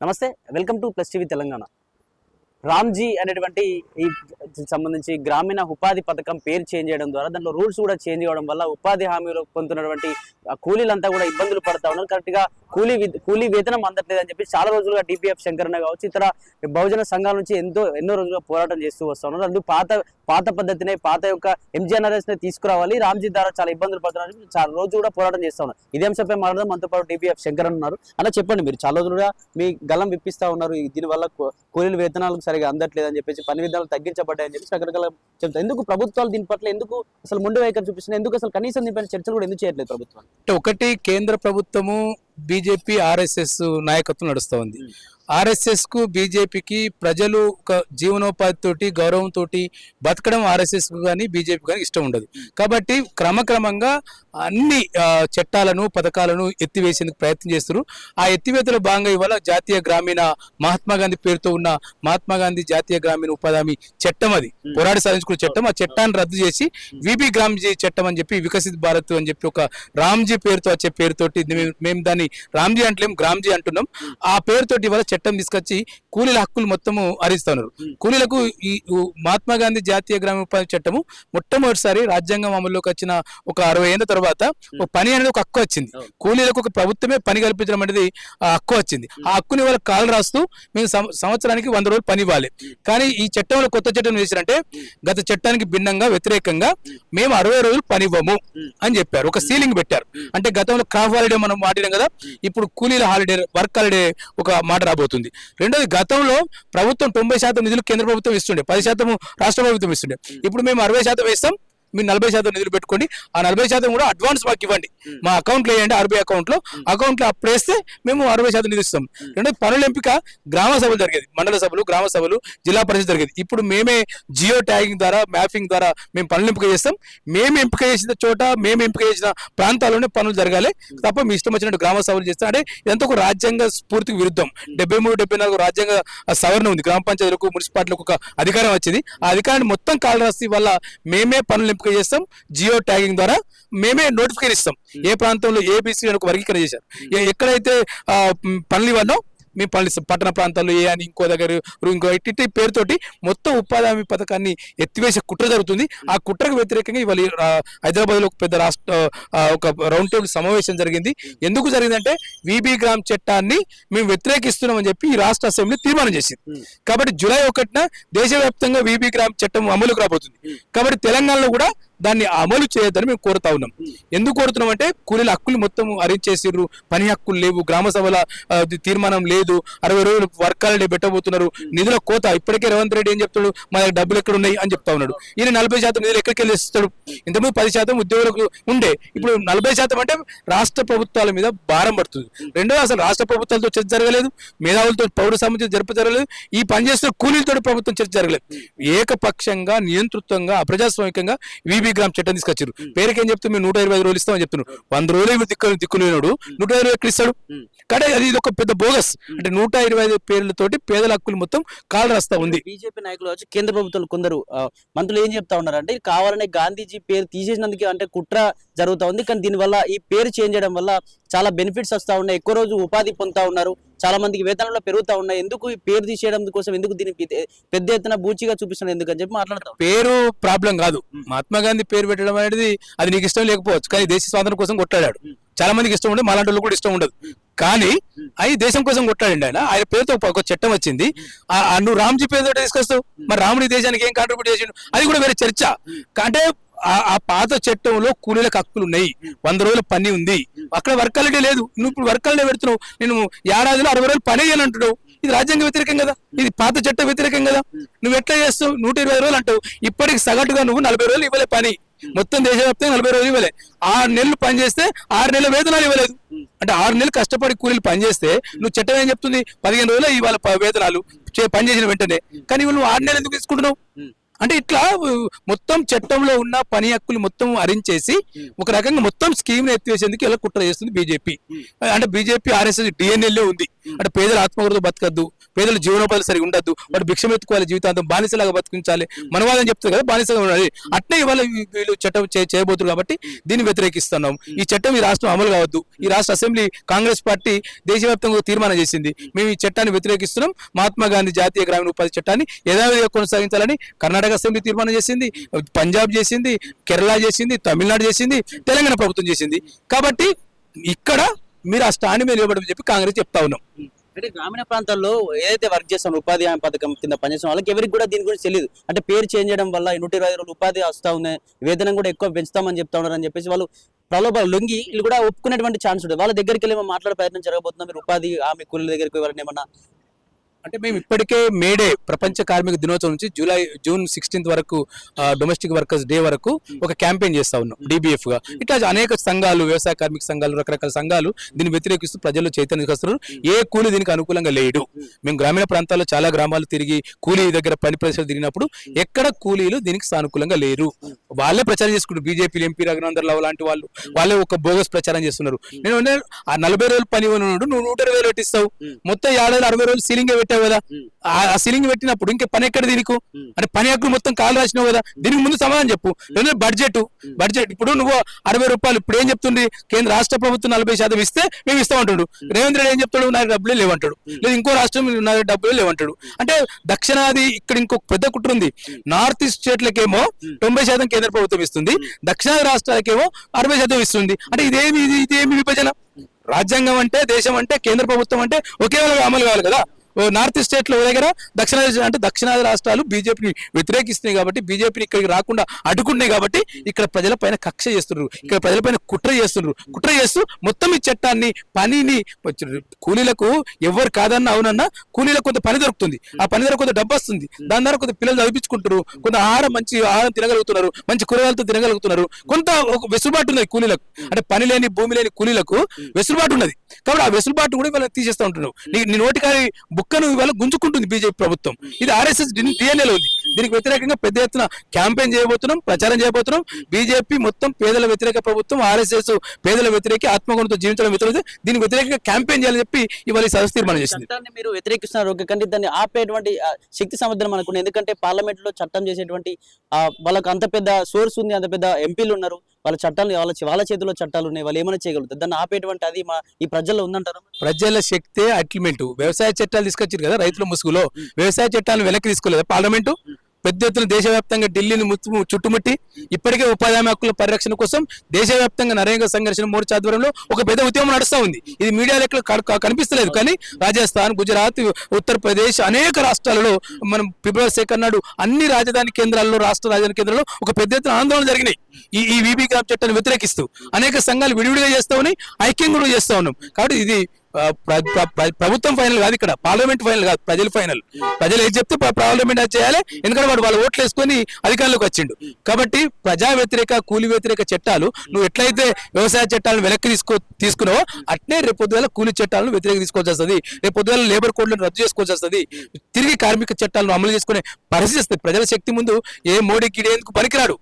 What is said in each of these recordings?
నమస్తే, welcome to plus TV Telangana. Ramji అనేటువంటి ఈ సంబంధించి గ్రామీణ ఉపాధి పథకం పేరు చేంజ్ చేయడం ద్వారా దాంట్లో రూల్స్ కూడా చేంజ్ అవ్వడం వల్ల ఉపాధి హామీలు పొందుతున్నటువంటి కూలీలంతా కూడా ఇబ్బందులు పడతా ఉన్నారు. కరెక్ట్ గా కూలీ వేతనం అందట్లేదని చెప్పి చాలా రోజులుగా డిపిఎఫ్ శంకరన్న కావచ్చు ఇతర బహుజన సంఘాల నుంచి ఎన్నో రోజులుగా పోరాటం చేస్తూ వస్తా ఉన్నారు. అందుకు పాత పద్ధతినే పాత యొక్క ఎంజీఎన్ఆర్ఎస్ నే తీసుకురావాలి, రామ్జీ ద్వారా చాలా ఇబ్బందులు పడుతున్నారు, చాలా రోజు కూడా పోరాటం చేస్తా ఉన్నారు. ఇదే అంశంపై మాట్లాడదాం. మనతో పాటు డిపిఎఫ్ శంకరన్న ఉన్నారు. అలా చెప్పండి, మీరు చాలా రోజులుగా మీ గలం విప్పిస్తా ఉన్నారు, దీనివల్ల కూలీల వేతనాలకు సరిగా అందట్లేదని చెప్పేసి పని విధానాలు తగ్గించబడ్డాయని చెప్పి రకరకాల చెప్తారు. ఎందుకు ప్రభుత్వాలు దీని పట్ల ఎందుకు అసలు ముందు వైఖరి చూపిస్తున్నాయి? ఎందుకు అసలు కనీసం దీనిపైన చర్చలు కూడా ఎందుకు చేయట్లేదు ప్రభుత్వం? ఒకటి, కేంద్ర ప్రభుత్వము బీజేపీ ఆర్ఎస్ఎస్ నాయకత్వం నడుస్తూ ఉంది. ఆర్ఎస్ఎస్ కు బీజేపీకి ప్రజలు ఒక జీవనోపాధి తోటి గౌరవంతో బతకడం ఆర్ఎస్ఎస్ కు కానీ బీజేపీ కానీ ఇష్టం ఉండదు. కాబట్టి క్రమక్రమంగా అన్ని చట్టాలను పథకాలను ఎత్తివేసేందుకు ప్రయత్నం చేస్తారు. ఆ ఎత్తివేతలో భాగంగా ఇవాళ జాతీయ గ్రామీణ మహాత్మా గాంధీ పేరుతో ఉన్న మహాత్మా గాంధీ జాతీయ గ్రామీణ ఉపాధి హామీ చట్టం, అది పోరాడి సాధించుకున్న చట్టం, ఆ చట్టాన్ని రద్దు చేసి విబి గ్రామ్జీ చట్టం అని చెప్పి వికసిత్ భారత్ అని చెప్పి ఒక రామ్జీ పేరుతో వచ్చే పేరుతోటి మేము దాన్ని రామ్జీ అంటలేం, గ్రామ్జీ అంటున్నాం. ఆ పేరుతోటి ఇవాళ చట్టం తీసుకొచ్చి కూలీల హక్కులు మొత్తము హరిస్తున్నారు. కూలీలకు ఈ మహాత్మా గాంధీ జాతీయ గ్రామీణ ఉపాధి చట్టము మొట్టమొదటిసారి రాజ్యాంగం అమల్లోకి వచ్చిన ఒక 60 ఏళ్ల తర్వాత ఒక పని అనేది ఒక హక్కు వచ్చింది. కూలీలకు ఒక ప్రభుత్వమే పని కల్పించడం అనేది ఆ హక్కు వచ్చింది. ఆ హక్కుని వాళ్ళకి కాలు రాస్తూ మేము సంవత్సరానికి 100 రోజులు పని ఇవ్వాలి. కానీ ఈ చట్టంలో కొత్త చట్టం వేసారంటే గత చట్టానికి భిన్నంగా వ్యతిరేకంగా మేము 60 రోజులు పని ఇవ్వము అని చెప్పారు. ఒక సీలింగ్ పెట్టారు. అంటే గతంలో క్రాప్ హాలిడే మనం మాట్లాడాం కదా, ఇప్పుడు కూలీల హాలిడే, వర్క్ హాలిడే ఒక మాట రాబోతుంది. రెండోది, గతంలో ప్రభుత్వం 90% నిధులు కేంద్ర ప్రభుత్వం ఇస్తుండే, 10% రాష్ట్ర ప్రభుత్వం ఇస్తుండే. ఇప్పుడు మేము 60% వేస్తాం, మీరు 40% నిధులు పెట్టుకోండి, ఆ 40% కూడా అడ్వాన్స్ మాకు ఇవ్వండి, మా అకౌంట్లో వేయండి, ఆర్బీఐ అకౌంట్లో అప్పుడు వేస్తే మేము 60% నిధులు ఇస్తాం. రెండోది, పనుల ఎంపిక గ్రామ సభలు జరిగేది, మండల సభలు, గ్రామ సభలు, జిల్లా పరిషత్ జరిగేది. ఇప్పుడు మేమే జియో ట్యాగింగ్ ద్వారా, మ్యాపింగ్ ద్వారా మేము పనులు ఎంపిక చేస్తాం. మేము ఎంపిక చేసిన చోట, మేము ఎంపిక చేసిన ప్రాంతాల్లోనే పనులు జరగాలి తప్ప మీ ఇష్టం వచ్చినట్టు గ్రామ సభలు చేస్తాం. అంటే ఇదంతా ఒక రాజ్యాంగ స్ఫూర్తికి విరుద్ధం. 73, 74 రాజ్యాంగ సవరణ ఉంది. గ్రామ పంచాయతీలకు, మున్సిపాలిటీలకు ఒక అధికారం వచ్చింది. ఆ అధికారాన్ని మొత్తం కాలు రాసి వల్ల మేమే పనులు ఎంపిక చేస్తాం, జియో ట్యాగింగ్ ద్వారా మేమే నోటిఫికేషన్ ఇస్తాం. ఏ ప్రాంతంలో ఏబిసి అని ఒక వర్గీకరణ చేశారు. ఎక్కడైతే పనులు ఇవ్వనో మేము పనులు ఇస్తాం. పట్టణ ప్రాంతాల్లో ఏ అని, ఇంకో దగ్గర ఇంకో ఇట్టి పేరుతోటి మొత్తం ఉపాధి హామీ పథకాన్ని ఎత్తివేసే కుట్ర జరుగుతుంది. ఆ కుట్రకు వ్యతిరేకంగా ఇవాళ హైదరాబాద్ లో ఒక పెద్ద ఒక రౌండ్ టేబుల్ సమావేశం జరిగింది. ఎందుకు జరిగిందంటే విబి గ్రామ్ చట్టాన్ని మేము వ్యతిరేకిస్తున్నాం అని చెప్పి ఈ రాష్ట్ర అసెంబ్లీ తీర్మానం చేసింది. కాబట్టి జూలై 1న దేశవ్యాప్తంగా విబి గ్రామ్ చట్టం అమలుకు రాబోతుంది. కాబట్టి తెలంగాణలో కూడా దాన్ని అమలు చేయొద్దని మేము కోరుతా ఉన్నాం. ఎందుకు కోరుతున్నాం అంటే కూలీల హక్కులు మొత్తం అరించేసిర్రు, పని హక్కులు లేవు, గ్రామ సభల తీర్మానం లేదు, 60 రోజులు వర్క్ హాలిడే పెట్టబోతున్నారు, నిధుల కోత. ఇప్పటికే రేవంత్ రెడ్డి ఏం చెప్తాడు, మా దగ్గర డబ్బులు ఎక్కడ ఉన్నాయి అని చెప్తా ఉన్నాడు. ఈయన 40% నిధులు ఎక్కడికి వెళ్ళి ఇస్తాడు? ఇంతకుముందు 10% ఉద్యోగులకు ఉండే, ఇప్పుడు 40% అంటే రాష్ట్ర ప్రభుత్వాల మీద భారం పడుతుంది. రెండోది, అసలు రాష్ట్ర ప్రభుత్వాలతో చర్చ జరగలేదు, మేధావులతో పౌర సమితి జరగలేదు, ఈ పనిచేస్తున్న కూలీలతో ప్రభుత్వం చర్చ జరగలేదు. ఏకపక్షంగా, నియంతృత్వంగా, అప్రజాస్వామికంగా విబి గ్రామ్ చట్టం తీసుకొచ్చారు. పేరుకి ఏం చెప్తే మేము 125 రోజులు ఇస్తామని చెప్తున్నారు. 100 రోజులు దిక్కులేనాడు 125 ఎక్కడ ఇస్తాడు? కానీ అది ఒక పెద్ద బోగస్. అంటే 125 పేర్లతోటి పేదల హక్కులు మొత్తం కాలు రాస్తా ఉంది. బీజేపీ నాయకులు వచ్చి కేంద్ర ప్రభుత్వాలు కొందరు మంత్రులు ఏం చెప్తా ఉన్నారు అంటే కావాలనే గాంధీజీ పేరు తీసేసినందుకు అంటే కుట్ర జరుగుతా ఉంది. కానీ దీనివల్ల ఈ పేరు చేంజ్ చేయడం వల్ల చాలా బెనిఫిట్స్ వస్తా ఉన్నాయి, ఎక్కువ రోజు ఉపాధి పొందుతా ఉన్నారు, చాలా మందికి వేతనంలో పెరుగుతా ఉన్నాయి. ఎందుకు ఈ పేరు తీసేయడం కోసం, ఎందుకు దీన్ని పెద్ద ఎత్తున బూచిగా చూపిస్తున్నారు ఎందుకు అని చెప్పి మాట్లాడతాం. పేరు ప్రాబ్లం కాదు. మహాత్మా గాంధీ పేరు పెట్టడం అనేది అది నీకు ఇష్టం లేకపోవచ్చు, కానీ దేశ స్వాతంత్రం కోసం కొట్లాడాడు. చాలా మందికి ఇష్టం ఉండదు, మాలాంటి వాళ్ళు కూడా ఇష్టం ఉండదు, కానీ అది దేశం కోసం కొట్టాడండి ఆయన. ఆయన పేరుతో ఒక చట్టం వచ్చింది. నువ్వు రామ్జీ పేరుతో తీసుకొస్తావు, మరి రాముడి దేశానికి ఏం కాంట్రిబ్యూట్ చేసిండు అది కూడా వేరే చర్చ. అంటే ఆ పాత చట్టంలో కూలీలకు హక్కులు ఉన్నాయి, 100 రోజుల పని ఉంది, అక్కడ వర్క్ హాలిడే లేదు. నువ్వు ఇప్పుడు వర్క్ హాలిడే పెడుతున్నావు, నేను ఏడాదిలో 60 రోజులు పని అని అంటున్నావు. ఇది రాజ్యాంగ వ్యతిరేకం కదా, ఇది పాత చట్ట వ్యతిరేకం కదా. నువ్వు ఎట్లా చేస్తావు? 120 రోజులు అంటావు. ఇప్పటికి సగటుగా నువ్వు 40 రోజులు ఇవ్వలే పని, మొత్తం దేశవ్యాప్తంగా 40 రోజులు ఇవ్వలే. 6 నెలలు పని చేస్తే 6 నెలల వేతనాలు ఇవ్వలేదు. అంటే 6 నెలలు కష్టపడి కూలీలు పని చేస్తే నువ్వు చట్టం ఏం చెప్తుంది? 15 రోజులు ఇవాళ వేతనాలు పని చేసిన వెంటనే. కానీ నువ్వు 6 నెలలు ఎందుకు తీసుకుంటున్నావు? అంటే ఇట్లా మొత్తం చట్టంలో ఉన్న పని హక్కులు మొత్తం అరించేసి ఒక రకంగా మొత్తం స్కీమ్ ఎత్తివేసేందుకు ఇలా కుట్ర చేస్తుంది బీజేపీ. అంటే బీజేపీ ఆర్ఎస్ఎస్ డిఎన్ఎల్ ఉంది. అంటే పేదల ఆత్మగౌరవం బతకద్దు, పేదల జీవనోపాధి సరిగా ఉండద్దు, వాడు భిక్షం ఎత్తుకోవాలి, జీవితాంతం బానిసలాగా బతికించాలి, మనవాదని చెప్తారు కదా, బానిసగా ఉండాలి. అట్నే ఇవాళ వీళ్ళు చట్టం చేయబోతున్నారు కాబట్టి దీన్ని వ్యతిరేకిస్తున్నాం. ఈ చట్టం ఈ రాష్ట్రం అమలు కావద్దు. ఈ రాష్ట్ర అసెంబ్లీ కాంగ్రెస్ పార్టీ దేశవ్యాప్తంగా తీర్మానం చేసింది, మేము ఈ చట్టాన్ని వ్యతిరేకిస్తున్నాం. మహాత్మా గాంధీ జాతీయ గ్రామీణ ఉపాధి చట్టాన్ని యథావిధిగా కొనసాగించాలని కర్ణాటక అసెంబ్లీ తీర్మానం చేసింది, పంజాబ్ చేసింది, కేరళ చేసింది, తమిళనాడు చేసింది, తెలంగాణ ప్రభుత్వం చేసింది. కాబట్టి ఇక్కడ మీరు ఆ స్టాండ్ మీద నిలబడమని చెప్పి కాంగ్రెస్ చెప్తా ఉన్నాం. అంటే గ్రామీణ ప్రాంతాల్లో ఏదైతే వర్క్ చేస్తాం ఉపాధి హామీ పథకం కింద పనిచేసిన వాళ్ళకి ఎవరికి కూడా దీని గురించి తెలియదు. అంటే పేరు చేంజ్ చేయడం వల్ల 120 రోజులు ఉపాధి వస్తా ఉన్నాయి, వేతనం కూడా ఎక్కువ పెంచుతామని చెప్తా ఉన్నారు అని చెప్పేసి వాళ్ళు ప్రలోభాలు లొంగి వీళ్ళు కూడా ఒప్పుకునేటువంటి ఛాన్స్ ఉంటుంది. వాళ్ళ దగ్గరికి వెళ్ళి మాట్లాడే ప్రయత్నం జరగబోతున్నా మీరు ఉపాధి హామీ కూలీల దగ్గరికి వెళ్ళని ఏమన్నా? అంటే మేము ఇప్పటికే మేడే ప్రపంచ కార్మిక దినోత్సవం నుంచి జూన్ 16 వరకు డొమెస్టిక్ వర్కర్స్ డే వరకు ఒక క్యాంపెయిన్ చేస్తా ఉన్నాం DBF గా. ఇట్లా అనేక సంఘాలు, వ్యవసాయ కార్మిక సంఘాలు, రకరకాల సంఘాలు దీన్ని వ్యతిరేకిస్తూ ప్రజల్లో చైతన్యస్తున్నారు. ఏ కూలి దీనికి అనుకూలంగా లేడు. మేము గ్రామీణ ప్రాంతాల్లో చాలా గ్రామాలు తిరిగి కూలీ దగ్గర పని ప్రదేశాలు తిరిగినప్పుడు ఎక్కడ కూలీలు దీనికి సానుకూలంగా లేరు. వాళ్ళే ప్రచారం చేసుకుంటారు. బీజేపీ ఎంపీ రఘునందన్ లాంటి వాళ్ళే ఒక బోగస్ ప్రచారం చేస్తున్నారు. నేను ఆ 40 రోజులు పని ఉన్నాడు, నువ్వు 120 పెట్టిస్తావు, మొత్తం 60 రోజులు సీలింగ్ పెట్టావు కదా, ఆ సీలింగ్ పెట్టినప్పుడు ఇంకా పని ఎక్కడ దీనికి? అంటే పని హక్కులు మొత్తం కాలు రాసినావు కదా, దీనికి ముందు సమాధానం చెప్పు. బడ్జెట్ ఇప్పుడు నువ్వు 60 రూపాయలు ఇప్పుడు ఏం చెప్తుంది కేంద్ర రాష్ట్ర ప్రభుత్వం 40% ఇస్తే మేము ఇస్తామంటాడు. రేవంత్ రెడ్డి ఏం చెప్తాడు, నాకు డబ్బులే లేవంటాడు. లేదు ఇంకో రాష్ట్రం నాకు డబ్బులే లేవంటాడు. అంటే దక్షిణాది ఇక్కడ ఇంకొక పెద్ద కుట్ర ఉంది. నార్త్ ఈస్ట్ స్టేట్లకేమో 90% కేంద్ర ప్రభుత్వం ఇస్తుంది, దక్షిణాది రాష్ట్రాలకేమో 60% ఇస్తుంది. అంటే ఇదేమి విభజన? రాజ్యాంగం అంటే, దేశం అంటే, కేంద్ర ప్రభుత్వం అంటే ఒకేలాగా అమలు కావాలి కదా. నార్త్ ఈస్ట్ స్టేట్ లో దగ్గర దక్షిణాది రాష్ట్రాలు బీజేపీని వ్యతిరేకిస్తున్నాయి కాబట్టి, బీజేపీని ఇక్కడికి రాకుండా అడ్డుకుంటున్నాయి కాబట్టి ఇక్కడ ప్రజల పైన కక్ష చేస్తున్నారు, ఇక్కడ ప్రజల పైన కుట్ర చేస్తూ మొత్తం ఈ చట్టాన్ని, పనిని, కూలీలకు ఎవరు కాదన్నా అవునన్నా కూలీలకు కొంత పని దొరుకుతుంది, ఆ పని ద్వారా కొంత డబ్బు వస్తుంది, దాని ద్వారా కొంత పిల్లలు చదివించుకుంటారు, కొంత మంచి ఆహారం తినగలుగుతున్నారు, మంచి కూరగాయలతో తినగలుగుతున్నారు, కొంత ఒక వెసులుబాటు ఉన్నది కూలీలకు. అంటే పని లేని భూమి లేని కూలీలకు వెసులుబాటు ఉన్నది కాబట్టి ఆ వెసులుబాటు కూడా వీళ్ళని తీసేస్తూ ఉంటున్నావు. నీ నోటికారి బుక్కను ఇవాళ గుంజుకుంటుంది బీజేపీ ప్రభుత్వం. ఇది RSS DNAలో ఉంది. దీనికి వ్యతిరేకంగా పెద్ద ఎత్తున క్యాంపెయిన్ చేయబోతున్నాం, ప్రచారం చేయబోతున్నాం. బీజేపీ మొత్తం పేదల వ్యతిరేక ప్రభుత్వం, RSS పేదల వ్యతిరేక, ఆత్మగౌరవంతో జీవించడం వ్యతిరేక, దీనికి వ్యతిరేకంగా క్యాంపెయిన్ చేయాలని చెప్పి ఇవాళ ఈ సదస్సు తీర్మానం చేసింది. చట్టాన్ని మీరు వ్యతిరేకిస్తున్నారు కానీ దాన్ని ఆపేటువంటి శక్తి సామర్థ్యం మనకు, ఎందుకంటే పార్లమెంట్ లో చట్టం చేసేటువంటి వాళ్ళకి అంత పెద్ద సోర్స్ ఉంది, అంత పెద్ద ఎంపీలు ఉన్నారు, వాళ్ళ చట్టాలు వాళ్ళ చేతిలో చట్టాలు ఉన్నాయి, వాళ్ళు ఏమైనా చేయగలుగుతారు. దాన్ని ఆపేటువంటి అది ఈ ప్రజల్లో ఉందంటారు. ప్రజల శక్తే అల్టిమేట్. వ్యవసాయ చట్టాలు తీసుకొచ్చారు కదా రైతుల ముసుగులో, వ్యవసాయ చట్టాలను వెనక్కి తీసుకోలేదు పార్లమెంటు. పెద్ద ఎత్తున దేశవ్యాప్తంగా ఢిల్లీని చుట్టుముట్టి ఇప్పటికే ఉపాధి హామీ హక్కుల పరిరక్షణ కోసం దేశవ్యాప్తంగా నరేగా సంఘర్షణ మోర్చా ఆధ్వర్యంలో ఒక పెద్ద ఉద్యమం నడుస్తూ ఉంది. ఇది మీడియా లెక్కలు కనిపిస్తలేదు కానీ రాజస్థాన్, గుజరాత్, ఉత్తరప్రదేశ్ అనేక రాష్ట్రాలలో మనం ఫిబ్రవరి 2 నాడు అన్ని రాజధాని కేంద్రాల్లో, రాష్ట్ర రాజధాని కేంద్రాల్లో ఒక పెద్ద ఎత్తున ఆందోళన జరిగినాయి. ఈ VB గ్రామ్ చట్టాన్ని వ్యతిరేకిస్తూ అనేక సంఘాలు విడివిడిగా చేస్తా ఉన్నాయి, ఐక్యంగా కూడా చేస్తా ఉన్నాం. కాబట్టి ఇది ప్రభుత్వం ఫైనల్ కాదు, ఇక్కడ పార్లమెంట్ ఫైనల్ కాదు, ప్రజలు ఫైనల్. ప్రజలు ఏం చెప్తే పార్లమెంట్ అది చేయాలి, ఎందుకంటే వాళ్ళ ఓట్లు వేసుకొని అధికారంలోకి వచ్చిండు. కాబట్టి ప్రజా వ్యతిరేక, కూలీ వ్యతిరేక చట్టాలు నువ్వు ఎట్లయితే వ్యవసాయ చట్టాలను వెనక్కి తీసుకున్నావో అట్నే రేపొద్దుగాల కూలీ చట్టాలను వ్యతిరేక తీసుకోవాల్సి వస్తుంది, రేపొద్దుగాల లేబర్ కోడ్లను రద్దు చేసుకోవాల్సి వస్తుంది, తిరిగి కార్మిక చట్టాలను అమలు చేసుకునే పరిస్థితి వస్తుంది. ప్రజల శక్తి ముందు ఏ మోడీకి ఎందుకు పనికిరాడు,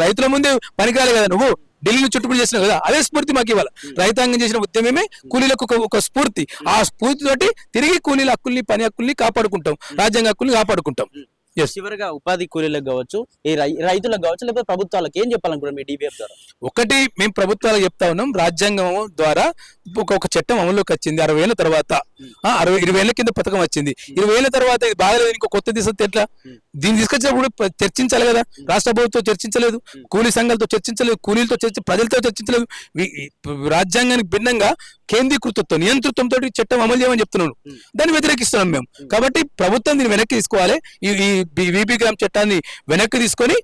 రైతుల ముందే పనికిరాలి కదా. నువ్వు ఢిల్లీని చుట్టుముడి చేసినావు కదా, అదే స్ఫూర్తి మాకు ఇవ్వాలి. రైతాంగం చేసిన ఉద్యమమే కూలీలకు ఒక స్ఫూర్తి. ఆ స్ఫూర్తితోటి తిరిగి కూలీల హక్కుల్ని, పని హక్కుల్ని కాపాడుకుంటాం, రాజ్యాంగ హక్కుల్ని కాపాడుకుంటాం. చివరిగా ఉపాధి కూలీలకు కావచ్చు, ఈ రైతులకు కావచ్చు, లేకపోతే ప్రభుత్వాలకు ఏం చెప్పాలనుకుంటాం మీ DBF ద్వారా? ఒకటి మేము ప్రభుత్వాలకు చెప్తా ఉన్నాం, రాజ్యాంగం ద్వారా ఒక చట్టం అమల్లోకి వచ్చింది 60 ఏళ్ల తర్వాత. 20 ఏళ్ల కింద పథకం వచ్చింది, 20 ఏళ్ల తర్వాత ఇది బాగాలేదు, ఇంకో కొత్త తీసుకొస్తే ఎట్లా? దీన్ని తీసుకొచ్చినప్పుడు చర్చించాలి కదా. రాష్ట్ర ప్రభుత్వం చర్చించలేదు, కూలీ సంఘాలతో చర్చించలేదు, కూలీలతో ప్రజలతో చర్చించలేదు. రాజ్యాంగానికి భిన్నంగా కేంద్రీకృతత్వం, నియంతృత్వంతో చట్టం అమలు చేయమని చెప్తున్నాను, దాన్ని వ్యతిరేకిస్తున్నాం మేము. కాబట్టి ప్రభుత్వం దీన్ని వెనక్కి తీసుకోవాలి. ఈ VB గ్రామ్ చట్టాన్ని వెనక్కి తీసుకొని,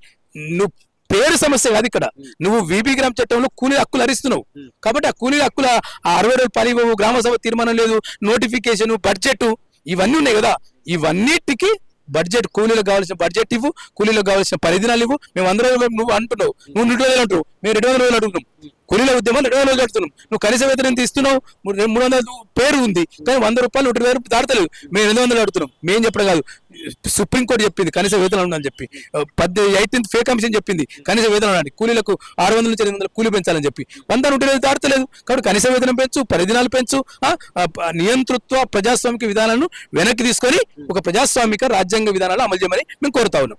నువ్వు పేరు సమస్య కాదు ఇక్కడ, నువ్వు VB గ్రామ్ చట్టంలో కూలీ హక్కులు హరిస్తున్నావు కాబట్టి ఆ కూలీ హక్కుల 60 రోజులు పని, గ్రామ సభ తీర్మానం లేదు, నోటిఫికేషన్, బడ్జెట్ ఇవన్నీ ఉన్నాయి కదా. ఇవన్నిటికీ బడ్జెట్, కూలీలకు కావాల్సిన బడ్జెట్ ఇవ్వు, కూలీలకు కావాల్సిన 10 దినాలు ఇవ్వు. మేము 100 రోజులు నువ్వు అంటున్నావు, నువ్వు 100 రోజులు అంటున్నావు, మేము 200 రోజులు అడుగుతున్నాం. కూలీల ఉద్యమాలు 200 కడుతున్నాం. నువ్వు కనీస వేతనం ఎంత ఇస్తున్నావు? 300 పేరు ఉంది కానీ 100 రూపాయలు 120 రూపాయలు దాడతలేదు. మేము 800 అడుగుతున్నాం. మేము చెప్పడం కాదు, సుప్రీంకోర్టు చెప్పింది కనీస వేతనం ఉందని చెప్పి. 18th పే కమిషన్ చెప్పింది కనీస వేతనం ఉండాలి, కూలీలకు 600 నుంచి 800 కూలీ పెంచాలని చెప్పి. 100 దాడతలేదు. కాబట్టి కనీస వేతనం పెంచు, 10 దినాలు పెంచు, నియంతృత్వ ప్రజాస్వామిక విధానాలను వెనక్కి తీసుకొని ఒక ప్రజాస్వామిక రాజ్యాంగ విధానాలు అమలు చేయమని మేము కోరుతా ఉన్నాం.